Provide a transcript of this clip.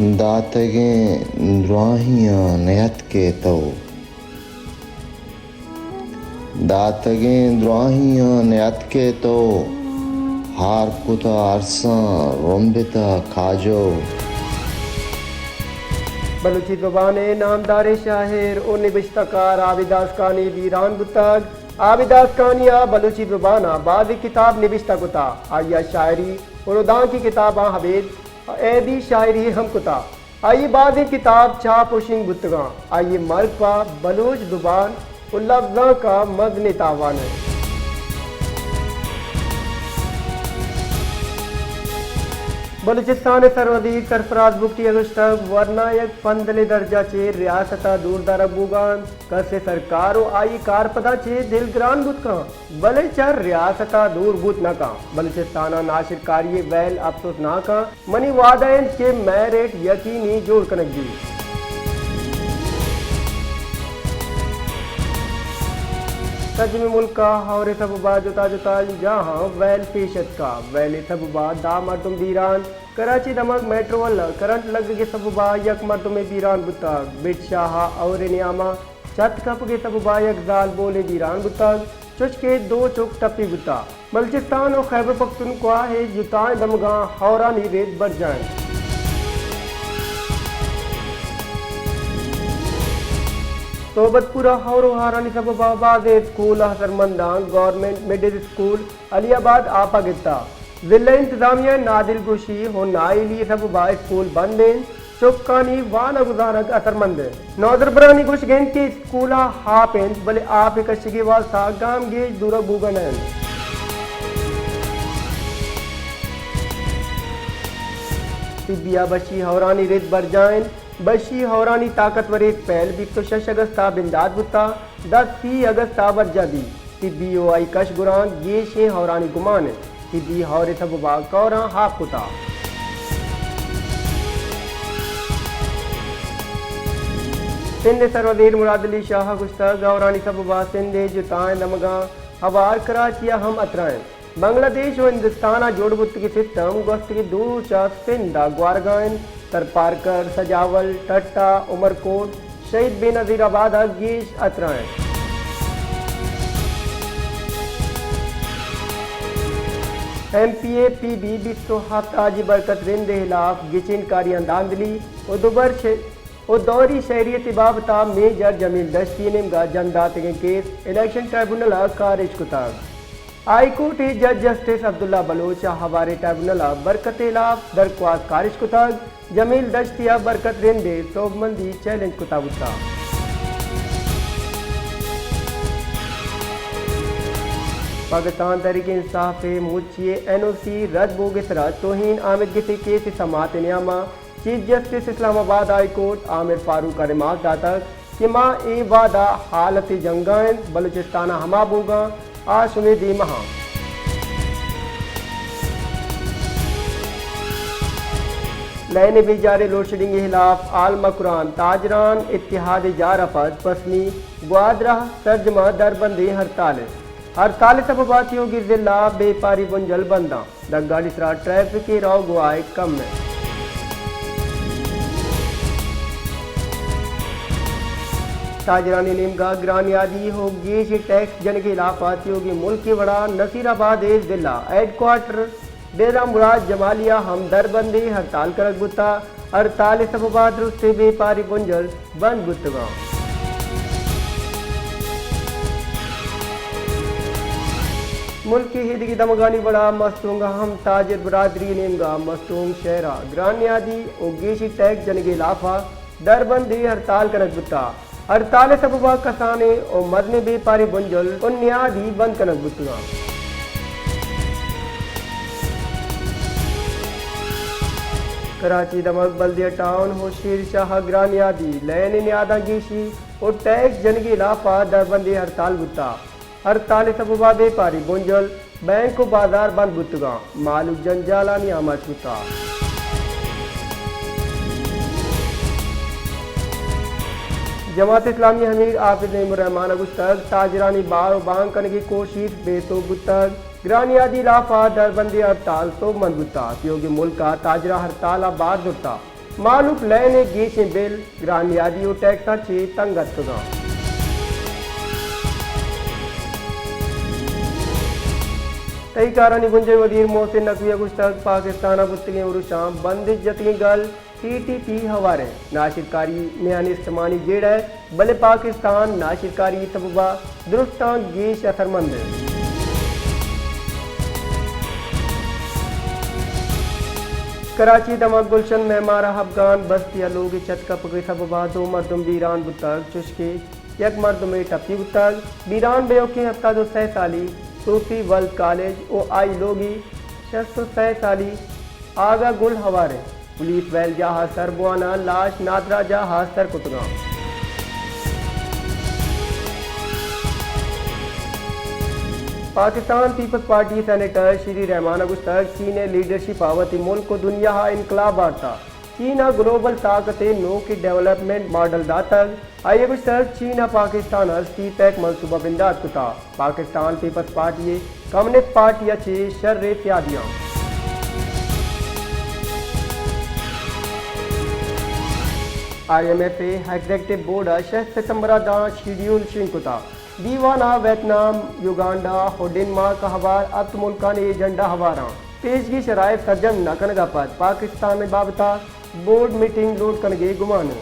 दातगे द्वाहियां नयत के तो दातगे द्वाहियां नयत के तो हार कुता अरसा रोम्बिता खाजो बलूची ज़ुबान नामदार शाहिर और निबिश्तकार आबिदास कानी वीरान बुतग आबिदास कानिया बलूची ज़ुबाना बाज़ किताब निबिश्ता कुता आया शायरी और उदां की किताबां हवेद ऐदी शायरी हम कुता आइए बाज़ किताब चा पुशिंग बुतगा आइए मर्ग पा बलूच ज़ुबान और लफ्ज़ा का मज़न तावान है। बलूचिस्तान सरवदीक सरफराज बुकटी अगस्तक वर्नायक पंदले दर्जा चे रियासता दूर दरबूगान कसे सरकार और आई कारपदा चे दिलग्रान बुत का बले चर रियासता दूर बुत न का बलूचिस्ताना नाशिर कार्य वैल अफसोस ना का मनी वादायन के मैरेट यकीनी जोड़ कनक दी सजम मुल्क का हौरे सबबा जुता जुता जहाँ वैल पेशत का वैल सबबा दा मर्दुम बीरान कराची दमक मेट्रो वाला करंट लग के सबबा यक मर्दुम बीरान बुता बिट शाह और नियामा छत कप के सबबा यक जाल बोले बीरान बुता चुच के दो चुक टपी बुता बलूचिस्तान और खैबर पख्तूनख्वा है जुताएं दमगा हौरा नी रेत बढ़ जाए। सोबतपुरा और हारानी सबबाबाद स्कूल हसरमंदान गवर्नमेंट मिडिल स्कूल अलियाबाद आपा गिता जिला इंतजामिया नादिल गुशी हो नाइली सबबा स्कूल बंद चुकानी वान गुजारक असरमंद नौदर बरानी गुश गेंद के स्कूला हापेंस बले आप कशिगे वास्ता गाम गे दूर बुगन सिबिया बशी हौरानी रेत बरजाइन बशी हौरानी ताकतवर एक पहल भी तो 6 अगस्त बिंदाद बुता 10 अगस्त वर्जादी तिब्बी ओ आई कश गुरान ये शे हौरानी गुमान तिब्बी हौरे सबबा कौरा हाफ कुता सिंध सरवदीर मुरादली शाह गुस्ता गौरानी सबबा सिंधे जुताएं नमगा हवार कराचिया हम अतराएं बांग्लादेश और हिंदुस्तान जोड़ बुत की सिस्टम गोस्त की दूर चा सिंधा ग्वारगाइन तरपारकर सजावल टट्टा उमरकोट शहीद बेनजीराबाद गेश अतराएं MPAPB बिस्तो हाजी बरकत रिंदे खिलाफ गिचिन कारियां दांदली और दुबर और दौरी शहरियत बाबता मेजर जमील दश्ती निमगा जमदात के केस इलेक्शन ट्रिब्यूनल खारिज कुताब हाई कोर्ट जज जस्टिस अब्दुल्ला बलोच हवारे ट्रिब्यूनल बरकत खिलाफ दरख्वास्त खारिज कुताब जमील दश्तिया बरकत रिंदे सोबमंदी चैलेंज कुताबुता पाकिस्तान तहरीक इंसाफ मुचिए NOC रद्द बोगसरा तोहीन आमिर गिसी केस समात नियामा chief justice Islamabad high court Amir Farooq का रिमार्क दाता कि माँ ए वादा हालत जंगान बलूचिस्ताना हमा बोगा आशुमेदी महा नए भी जारी लोड शेडिंग के खिलाफ आलमा कुरान ताजरान इत्तिहाद जारफत पसनी ग्वादरा तर्जमा दरबंदी हड़ताल सबबातियों की जिला बेपारी बुंजल बंदा दगाड़ी सरा ट्रैफिक के राव गुआए कम है। ताजरानी निमगा ग्रानियादी हो गेश टैक्स जन के खिलाफ की मुल्क के बड़ा नसीराबाद जिला हेडक्वार्टर डेरा मुराद जमालिया हम दरबंदी हड़ताल करक बुता हड़ताल सबबा दुरुस्ते बेपारी बुंजल बंद बुतगा मुल्क की हिद की दमगानी बड़ा मस्तूंगा हम ताजिर बरादरी नेमगा मस्तूंग शहरा ग्रानियादी और गेशी टैक्स जन के खिलाफा दरबंदी हड़ताल करक बुता हड़ताल सबबा कसाने और मदने बेपारी बुंजल उन्यादी बंद करक बुतगा कराची दमक बल्दिया टाउन हो शेर शाह ग्रानियादी लैन न्यादा गेशी और टैक्स जन के खिलाफा दरबंदी हड़ताल बुता हड़ताल सबबा बेपारी बुंजल बैंक को बाजार बंद बुतगा मालूक जंजाला नियामा छुता जमात इस्लामी हमीर आफिज रहमान गुस्तक ताजरानी बार बांग करने की कोशिश बेतो बुतक ग्रानियादी लाफा दरबंदी हड़ताल तो मंद बुता योगी मुल्क का ताजरा हड़ताल आबाद दुता मालूक लैने गेशे बिल ग्रामियादियो टैक्साचे तंगत तुगा तई कारणी गुंजे वजीर मोहसिन नकवी गुश्तक पाकिस्तान गुस्तगी उरुशाम बंदिश जतगी गल TTP हवारे नाशिरकारी म्यान इस्तेमानी जेड़ है भले पाकिस्तान नाशिरकारी तबबा दुरुस्तां गेश असरमंद कराची दमक गुलशन मेहमारा अफगान बस्तिया लोग चतकप के सबबा 2 मर्दम बीरान बुतक चुशके एक मर्दम टपी बुतक बीरान बेयोके हफ्ता 2 साली सूफी वर्ल्ड कॉलेज ओ आई लोगी 600 साली आगा गुल हवारे पुलिस वैल जहाज सरबुआना लाश नादरा जहाज सर कुतगा पाकिस्तान पीपल्स पार्टी सेनेटर श्री रहमान गुस्तक चीन लीडरशिप आवती मुल्क को दुनिया इनकलाब आरता चीना ग्लोबल ताकत नो की डेवलपमेंट मॉडल दातक आइए गुस्तक चीना पाकिस्तान हस्ती पैक मनसूबा बिंदात कुता Pakistan peoples Party Communist Party अच्छे शर्रे त्यादियां IMF एग्जीक्यूटिव बोर्ड 6 सितंबर दा शेड्यूल शिंकुता दीवाना वियतनाम युगांडा और डेनमार्क हवार अत मुल्कान एजेंडा हवारा पेशगी शराय सर्जन नकन का पद पाकिस्तान में बाबता बोर्ड मीटिंग लोड करने गुमान